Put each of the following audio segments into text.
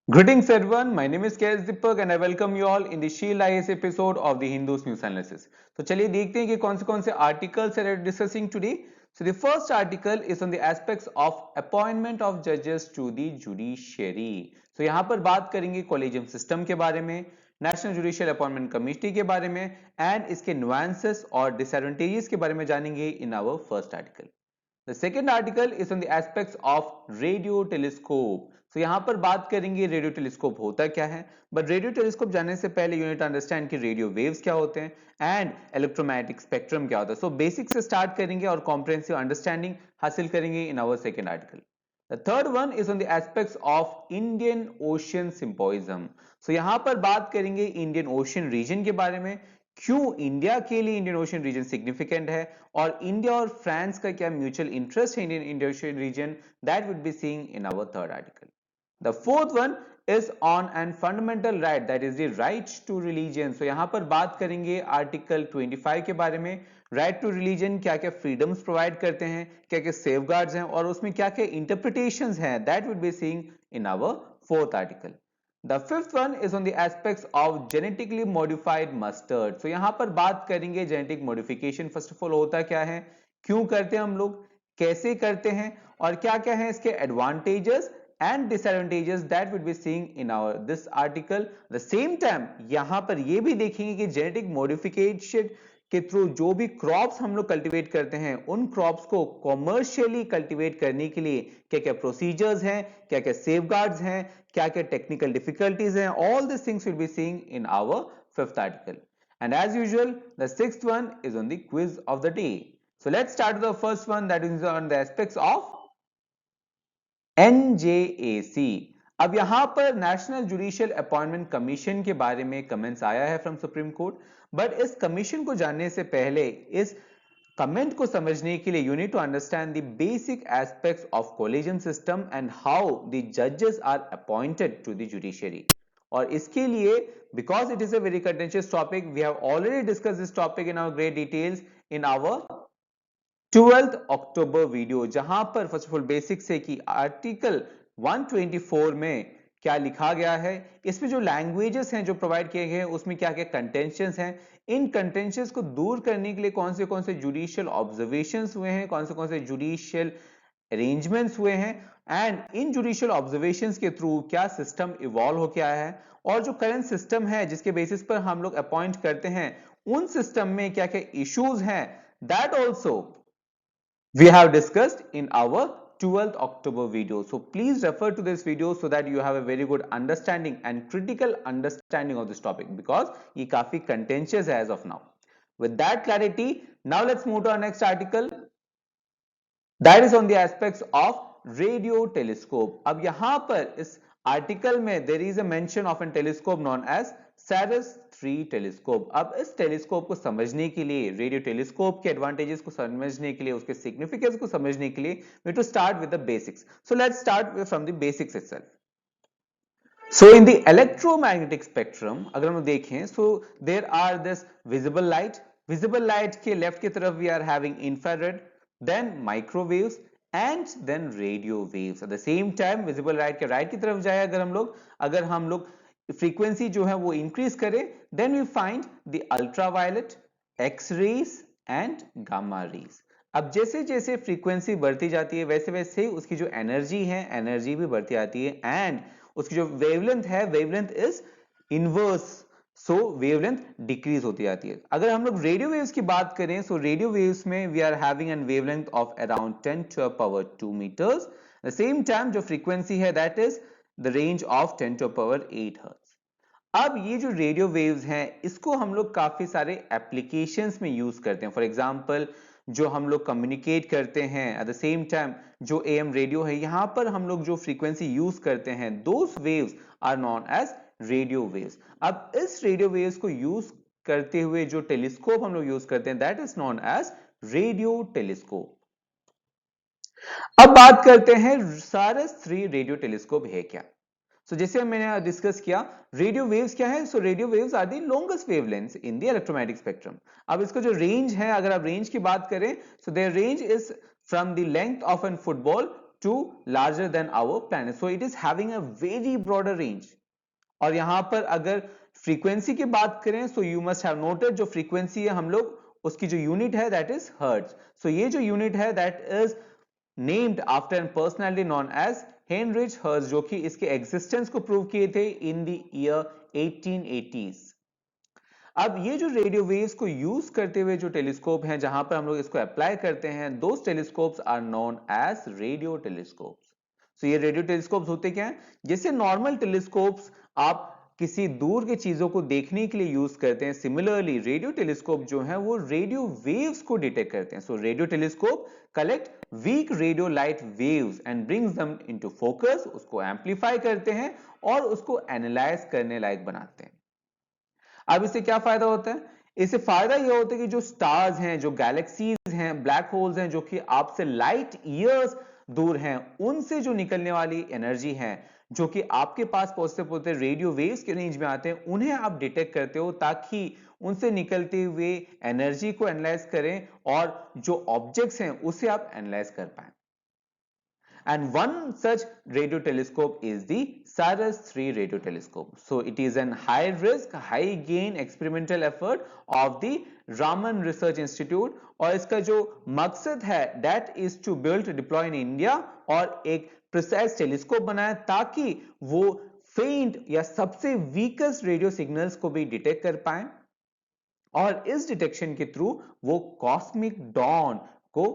Greetings everyone, my name is KS Deepak and I welcome you all in the Shield IAS episode of the Hindus News Analysis. तो चलिए देखते हैं कि कौन से articles are discussing today. So the first article is on the aspects of appointment of judges to the judiciary. So यहाँ पर बात करेंगे collegium system के बारे में, National Judicial Appointment Committee के बारे में and इसके nuances और disadvantages के बारे में जानेंगे in our first article. The second article is on the aspects of radio telescope. So यहाँ पर बात करेंगे रेडियो टेलीस्कोप होता क्या है, बट रेडियो टेलीस्कोप जानने से पहले यूनिट अंडरस्टैंड कि रेडियो वेव्स क्या होते हैं एंड इलेक्ट्रोमैग्नेटिक स्पेक्ट्रम क्या होता है. सो बेसिक से स्टार्ट करेंगे और कॉम्प्रिहेंसिव अंडरस्टैंडिंग हासिल करेंगे in our second article. The third one is on the aspects of Indian Ocean Symposium. So यहाँ पर बात करेंगे इंडियन ओशियन रीजन के बारे में, क्यों इंडिया के लिए इंडियन ओशियन रीजन सिग्निफिकेंट है और इंडिया और फ्रांस का क्या म्यूचुअल इंटरेस्ट है Indian ocean region, that would be seeing in our third article. The fourth one is on an fundamental right, that is the right to religion. So यहाँ पर बात करेंगे आर्टिकल 25 के बारे में. राइट टू रिलीजन क्या क्या फ्रीडम्स प्रोवाइड करते हैं, क्या क्या सेफगार्ड्स हैं और उसमें क्या क्या इंटरप्रिटेशंस हैं, that would be seeing in our fourth article. The fifth one is on the aspects of genetically modified mustard. So यहाँ पर बात करेंगे genetic modification first of all होता क्या है, क्यों करते हैं हम लोग, कैसे करते हैं और क्या क्या है इसके advantages and disadvantages, that would be seeing in our this article. The same time यहाँ पर ये भी देखेंगे कि genetic modification के थ्रू जो भी क्रॉप्स हम लोग कल्टीवेट करते हैं उन क्रॉप्स को कॉमर्शियली कल्टीवेट करने के लिए क्या क्या प्रोसीजर्स हैं, क्या क्या सेफगार्ड्स हैं, क्या क्या टेक्निकल डिफिकल्टीज हैं. All this things will be seeing in our fifth article. And as usual the sixth one is on the quiz of the day. So let's start the first one, that is on the aspects of NJAC. अब यहां पर national judicial appointment commission के बारे में comments आया है from supreme court, but इस commission को जानने से पहले इस कमेंट को समझने के लिए you need to understand the basic aspects of collegium system and how the जजेस are appointed to the judiciary. और इसके लिए because it is a very contentious topic, we have already discuss this topic in our great details in our 12th October video, जहां पर first of all basic से कि article 124 में क्या लिखा गया है, इसमें जो लैंग्वेजेस हैं जो प्रोवाइड किए गए हैं उसमें क्या क्या कंटेंशंस हैं, इन कंटेंशंस को दूर करने के लिए कौन से जुडिशियल ऑब्जर्वेशंस हुए हैं, कौन से जुडिशियल अरेंजमेंट्स हुए हैं एंड इन जुडिशियल ऑब्जर्वेशंस के थ्रू क्या सिस्टम इवॉल्व होकर आया है और जो करंट सिस्टम है जिसके बेसिस पर हम लोग अपॉइंट करते हैं उन सिस्टम में क्या क्या इश्यूज हैं, that also we have discussed in our 12th October video. So please refer to this video so that you have a very good understanding and critical understanding of this topic because ये काफी contentious है as of now. With that clarity, now let's move to our next article. That is on the aspects of radio telescope. अब यहाँ पर इस article में there is a mention of a telescope known as Saras 3 telescope. अब इस telescope को समझने के लिए, रेडियो टेलीस्कोप के एडवांटेजेस को समझने के लिए, उसके सिग्निफिकेंस को समझने के लिए we to start with the basics. So let's start from the basics itself. So in the electromagnetic spectrum अगर हम देखें, so there are this visible light के लेफ्ट की तरफ we are having infrared, then microwaves and then radio waves. At the same time visible light के right की तरफ जाए अगर हम लोग फ्रीक्वेंसी जो है वो इंक्रीज करे, then we find the ultraviolet, X rays and gamma rays. अब जैसे जैसे फ्रीक्वेंसी बढ़ती जाती है वैसे वैसे उसकी जो एनर्जी है एनर्जी भी बढ़ती आती है एंड उसकी जो वेवलेंथ है wavelength is inverse, so wavelength decrease होती जाती है. अगर हम लोग रेडियो वेव्स की बात करें, सो रेडियो वेव्स में we are having an wavelength of around 10 to the power 2 meters. The same time जो फ्रीक्वेंसी है that is the range of 10 to the power 8 hertz. अब ये जो रेडियो वेव्स हैं इसको हम लोग काफी सारे एप्लीकेशंस में यूज करते हैं. फॉर एग्जांपल जो हम लोग कम्युनिकेट करते हैं, एट द सेम टाइम जो एएम रेडियो है यहां पर हम लोग जो फ्रीक्वेंसी यूज करते हैं those waves are known as radio waves. अब इस रेडियो वेव्स को यूज करते हुए जो टेलीस्कोप हम लोग यूज करते हैं that is known as radio telescope. अब बात करते हैं सारस 3 रेडियो टेलीस्कोप है क्या. सो जैसे मैंने डिस्कस किया रेडियो वेव्स क्या है, so radio waves are the longest wavelengths in the electromagnetic spectrum. अब इसका जो रेंज है, अगर आप रेंज की बात करें, so their range is from the length of an football to larger than our planet. So it is having a very broader range. और यहां पर अगर फ्रीक्वेंसी की बात करें, so you must have noted जो फ्रीक्वेंसी है हम लोग उसकी जो यूनिट है that is hertz. So ये जो यूनिट है that is named after a personality known as Heinrich Hertz, जो कि इसके एग्जिस्टेंस को प्रूव किए थे in the year 1880s. अब ये जो रेडियो वेव्स को यूज करते हुए जो टेलीस्कोप हैं जहां पर हम लोग इसको अप्लाई करते हैं, those telescopes are known as radio telescopes. So ये रेडियो टेलीस्कोप्स होते क्या हैं? जैसे नॉर्मल टेलीस्कोप्स आप किसी दूर की चीजों को देखने के लिए यूज करते हैं, सिमिलरली रेडियो टेलीस्कोप जो है वो रेडियो वेव्स को डिटेक्ट करते हैं. So radio telescope collect weak radio light waves and brings them into focus, उसको एम्पलीफाई करते हैं और उसको एनालाइज करने लायक बनाते हैं. अब इससे क्या फायदा होता है? इससे फायदा यह होता है कि जो स्टार्स हैं, जो गैलेक्सीज हैं, ब्लैक होल्स हैं, जो कि आपसे लाइट ईयर्स दूर हैं, उनसे जो निकलने वाली एनर्जी है जो कि आपके पास पहुंचते पहुंचते रेडियो वेव्स के रेंज में आते हैं, उन्हें आप डिटेक्ट करते हो ताकि उनसे निकलते हुए एनर्जी को एनालाइज करें और जो ऑब्जेक्ट्स हैं उसे आप एनालाइज कर पाए. And one such radio telescope is the CERES-3 radio telescope. So it is an high risk, high gain experimental effort of the Raman Research Institute और इसका जो मकसद है that is to build, deploy in India और एक precise telescope बनाए ताकि वो faint या सबसे weakest radio signals को भी detect कर पाए और इस डिटेक्शन के थ्रू वो कॉस्मिक डॉन को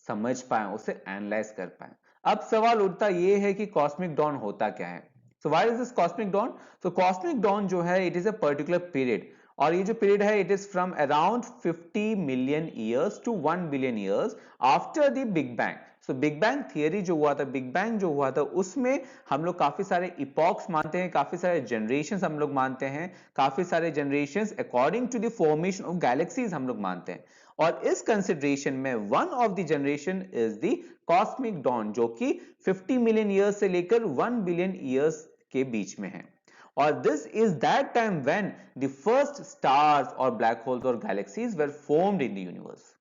समझ पाए, उसे एनालाइज कर पाए. अब सवाल उठता ये है कि कॉस्मिक डॉन होता क्या है? So what is this cosmic dawn? So cosmic dawn जो है it is a particular period और ये जो पीरियड है it is from around 50 million years to 1 billion years after the big bang. So big bang theory जो हुआ था, big bang जो हुआ था उसमें हम लोग काफी सारे इपॉक्स मानते हैं, काफी सारे जनरेशंस हम लोग मानते हैं, काफी सारे generations according to the formation of galaxies हम लोग मानते हैं. और इस कंसिडरेशन में one of the generation is the cosmic dawn जो कि 50 मिलियन ईयर्स से लेकर 1 बिलियन ईयर्स के बीच में है. और this is that time when the first stars और ब्लैक होल्स और galaxies were formed in the universe.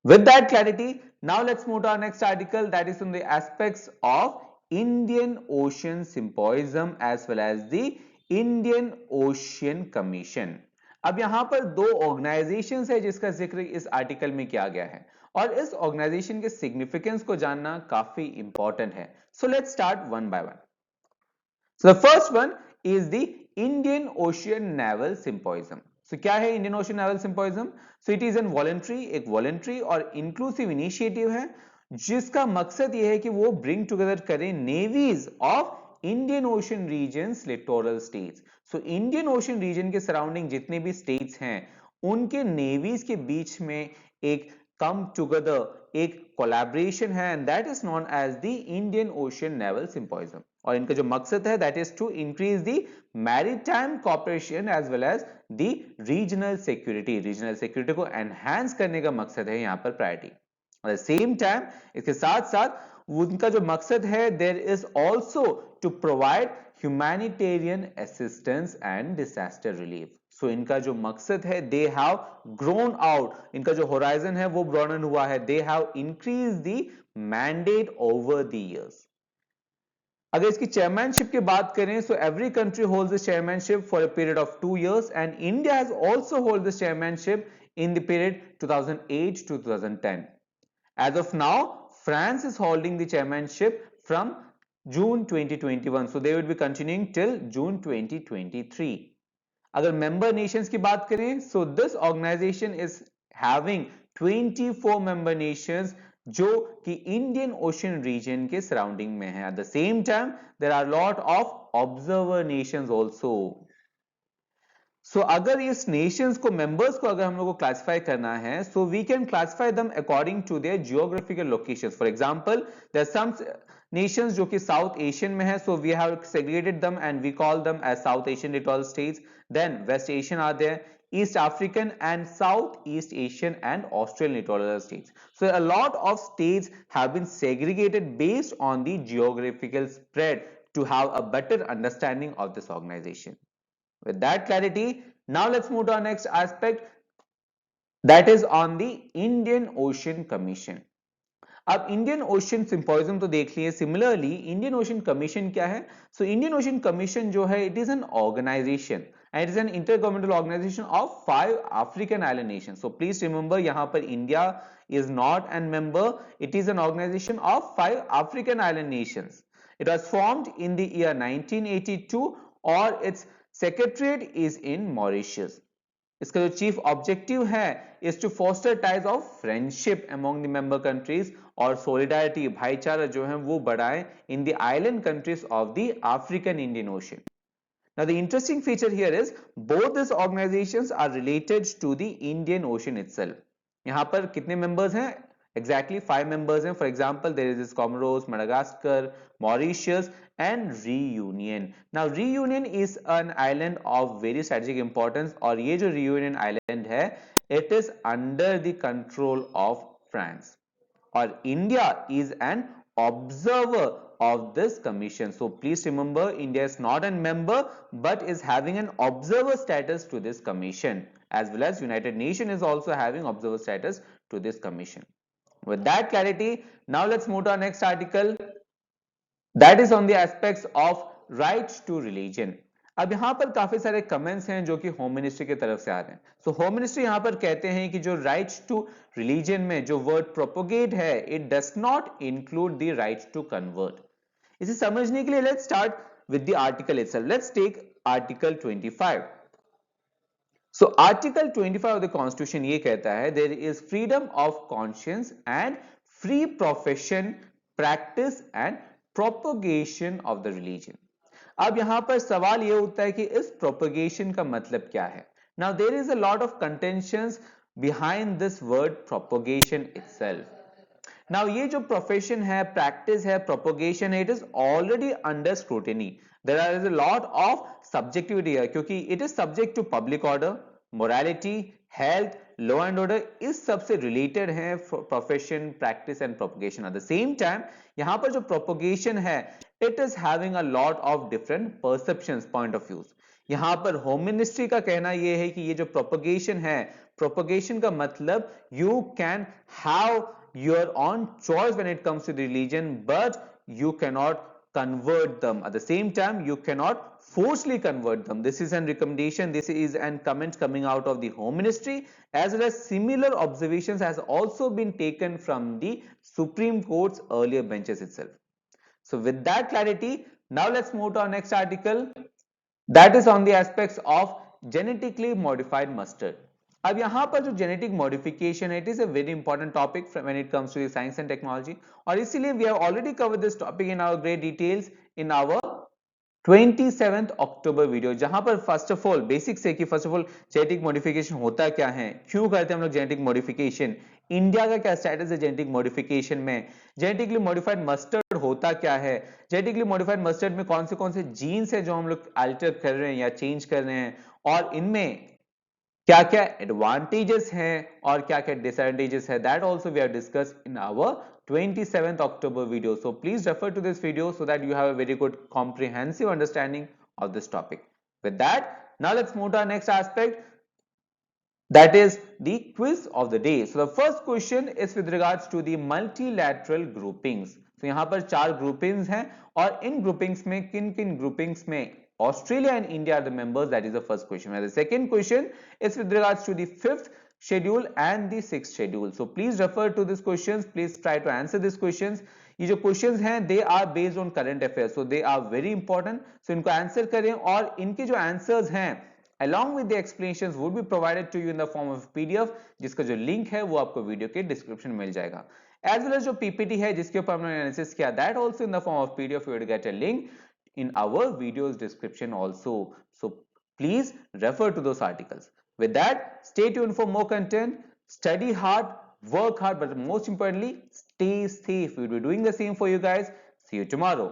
With that clarity, now let's move to our next article that is on the aspects of Indian Ocean Symposium as well as the Indian Ocean Commission. अब यहां पर दो organisations है जिसका जिक्र इस article में किया गया है और इस ऑर्गेनाइजेशन के सिग्निफिकेंस को जानना काफी इंपॉर्टेंट है. सो let's start one by one. So the first one is the Indian Ocean Naval Symposium. So क्या है Indian Ocean Naval Symposium? So it is एक voluntary और inclusive initiative है जिसका मकसद यह है कि वो bring together करें navies of Indian Ocean regions littoral states. So Indian Ocean region के surrounding जितने भी states हैं उनके navies के बीच में एक come together एक collaboration है and that is known as the Indian Ocean Naval Symposium. और इनका जो मकसद है that is to increase the maritime cooperation as well as the regional security. Regional security को enhance करने का मकसद है यहाँ पर priority. At the same time इसके साथ साथ उनका जो मकसद है there is also to provide humanitarian assistance and disaster relief. So इनका जो मकसद है they have grown out, इनका जो horizon है वो broaden हुआ है, they have increased the mandate over the years. अगर इसकी चेयरमैनशिप की बात करें so every country holds the chairmanship for a period of 2 years and India has also held the chairmanship in the period 2008 to 2010. As of now, France is holding the chairmanship from June 2021, so they will be continuing till June 2023. अगर member nations की बात करें so this organization is having 24 member nations जो कि Indian ocean region के surrounding में है. At the same time there are lot of observer nations also. So अगर इस नेशंस को मेंबर्स को अगर हम लोग को क्लासिफाई करना है so we can classify them according to their geographical locations. For example there some nations जो कि साउथ एशियन में है so we have segregated them and we call them as South Asian littoral states. Then West Asian are there, East African and Southeast Asian and Australian littoral states. So a lot of states have been segregated based on the geographical spread to have a better understanding of this organization. With that clarity, now let's move to our next aspect that is on the Indian Ocean Commission. अब Indian ocean symposium तो देख लिए, similarly Indian ocean commission क्या है? So Indian ocean commission जो है it is an organization and it is an intergovernmental organization of 5 African island nations. So please remember यहाँ पर India is not a member, it is an organization of 5 African island nations. It was formed in the year 1982 और its secretariat is in Mauritius. इसका जो chief objective है is to foster ties of friendship among the member countries और solidarity भाईचारा जो है वो बढ़ाए in the island countries of the African Indian ocean. Now the interesting feature here is both these organizations are related to the Indian Ocean itself. यहाँ पर कितने members हैं? Exactly 5 members हैं. For example, there is this Comoros, Madagascar, Mauritius and Reunion. Now Reunion is an island of very strategic importance और ये जो Reunion island है it is under the control of France और India is an observer of this commission. So please remember India is not a member but is having an observer status to this commission, as well as United Nations is also having observer status to this commission. With that clarity, now let's move to our next article, that is on the aspects of right to religion. अब यहाँ पर काफी सारे comments हैं जो कि home ministry की तरफ से आ रहे हैं. सो होम मिनिस्ट्री यहाँ पर कहते हैं कि जो राइट टू रिलीजन में जो वर्ड प्रोपोगेट है it does not include the right to convert. इसे समझने के लिए let's start with the article itself. Let's take article 25. So article 25 of the constitution ये कहता है there is freedom of conscience and free profession, practice and propagation of the religion. अब यहां पर सवाल यह उठता है कि इस प्रोपोगेशन का मतलब क्या है. Now there is a lot of contentions behind this word propagation itself. Now ये जो प्रोफेशन है, प्रैक्टिस है, प्रोपोगेशन है, it is already under scrutiny. There is a lot of subjectivity है क्योंकि it is subject to public order, morality, health, law and order. इस सबसे related है profession, practice and propagation. At the same time यहां पर जो propagation है it is having a lot of different perceptions, point of views. यहां पर home ministry का कहना यह है कि ये जो प्रोपोगेशन है, प्रोपोगेशन का मतलब you can have your own choice when it comes to the religion but you cannot convert them. At the same time you cannot forcefully convert them. This is a recommendation, this is a comment coming out of the home ministry, as well as similar observations has also been taken from the Supreme Court's earlier benches itself. So with that clarity, now let's move to our next article, that is on the aspects of genetically modified mustard. अब यहाँ पर जो genetic modification है, it is a very important topic when it comes to the science and technology. और इसीलिए we have already covered this topic in our great details in our 27th October video, जहां पर first of all basic से कि first of all genetic modification होता क्या है, क्यों करते हैं हम लोग जेनेटिक मॉडिफिकेशन, इंडिया का क्या स्टेटस है जेनेटिक मॉडिफिकेशन में, जेनेटिकली मॉडिफाइड मस्टर्ड होता क्या है, जेनेटिकली मॉडिफाइड मस्टर्ड में कौन से जीन्स है जो हम लोग अल्टर कर रहे हैं या चेंज कर रहे हैं, और इनमें क्या क्या एडवांटेजेस हैं और क्या क्या डिसएडवांटेजेस है, that also we have discussed in our 27th October video. So please refer to this video so that you have a very good comprehensive understanding of this topic. With that, now let's move to our next aspect, that is the quiz of the day. So the first question is with regards to the multilateral groupings. So यहाँ पर 4 groupings हैं और इन groupings में किन groupings में Australia and India are the members, that is the first question. And the second question is with regards to the 5th schedule and the 6th schedule. So please refer to these questions, please try to answer these questions. ये जो questions हैं they are based on current affairs, so they are very important. So इनको answer करें और इनके जो answers हैं along with the explanations would be provided to you in the form of PDF, जिसका जो link है वो आपको वीडियो के डिस्क्रिप्शन में मिल जाएगा. As well as जो PPT है जिसके ऊपर हमने एनालिसिस किया, that also in the form of PDF you will get a link in our video's description also. So please refer to those articles. With that, stay tuned for more content, study hard, work hard, but most importantly, stay safe. We'll be doing the same for you guys. See you tomorrow.